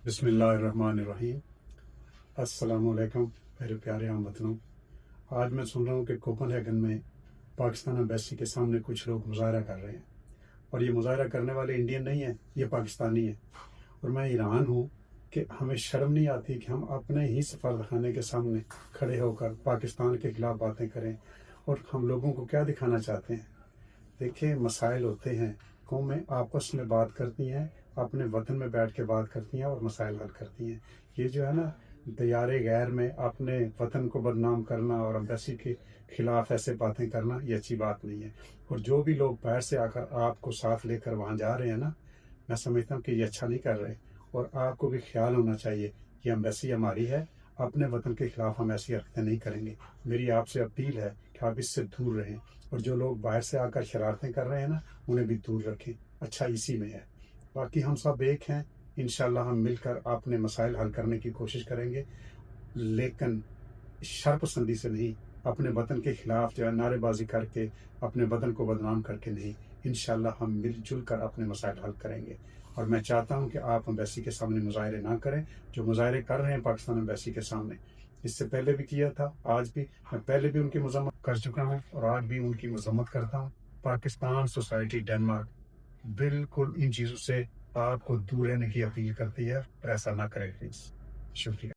بسم اللہ الرحمن الرحیم۔ السلام علیکم میرے پیارے ہم وطنوں۔ آج میں سن رہا ہوں کہ کوپن ہیگن میں پاکستان ایمبیسی کے سامنے کچھ لوگ مظاہرہ کر رہے ہیں، اور یہ مظاہرہ کرنے والے انڈین نہیں ہیں، یہ پاکستانی ہیں۔ اور میں حیران ہوں کہ ہمیں شرم نہیں آتی کہ ہم اپنے ہی سفارتخانے کے سامنے کھڑے ہو کر پاکستان کے خلاف باتیں کریں، اور ہم لوگوں کو کیا دکھانا چاہتے ہیں۔ دیکھیں، مسائل ہوتے ہیں، قومیں آپس میں بات کرتی ہیں، اپنے وطن میں بیٹھ کے بات کرتی ہیں اور مسائل حل کرتی ہیں۔ یہ جو ہے نا، دیارے غیر میں اپنے وطن کو بدنام کرنا اور ایمبیسی کے خلاف ایسے باتیں کرنا، یہ اچھی بات نہیں ہے۔ اور جو بھی لوگ باہر سے آ کر آپ کو ساتھ لے کر وہاں جا رہے ہیں نا، میں سمجھتا ہوں کہ یہ اچھا نہیں کر رہے، اور آپ کو بھی خیال ہونا چاہیے کہ ایمبیسی ہماری ہے، اپنے وطن کے خلاف ہم ایسی حرکتیں نہیں کریں گے۔ میری آپ سے اپیل ہے کہ آپ اس سے دور رہیں، اور جو لوگ باہر سے آ کر شرارتیں کر رہے ہیں نا، انہیں بھی دور رکھیں۔ اچھا اسی میں ہے، باقی ہم سب ایک ہیں۔ انشاءاللہ ہم مل کر اپنے مسائل حل کرنے کی کوشش کریں گے، لیکن شر پسندی سے نہیں، اپنے وطن کے خلاف جو ہے نعرے بازی کر کے، اپنے وطن کو بدنام کر کے نہیں۔ انشاءاللہ ہم مل جل کر اپنے مسائل حل کریں گے، اور میں چاہتا ہوں کہ آپ ایمبیسی کے سامنے مظاہرے نہ کریں جو مظاہرے کر رہے ہیں پاکستان ایمبیسی کے سامنے۔ اس سے پہلے بھی کیا تھا، آج بھی میں پہلے بھی ان کی مذمت کر چکا ہوں، اور آج بھی ان کی مذمت کرتا ہوں۔ پاکستان سوسائٹی ڈنمارک بالکل ان چیزوں سے آپ کو دور رہنے کی اپیل کرتی ہے، اور ایسا نہ کریں پلیز۔ شکریہ۔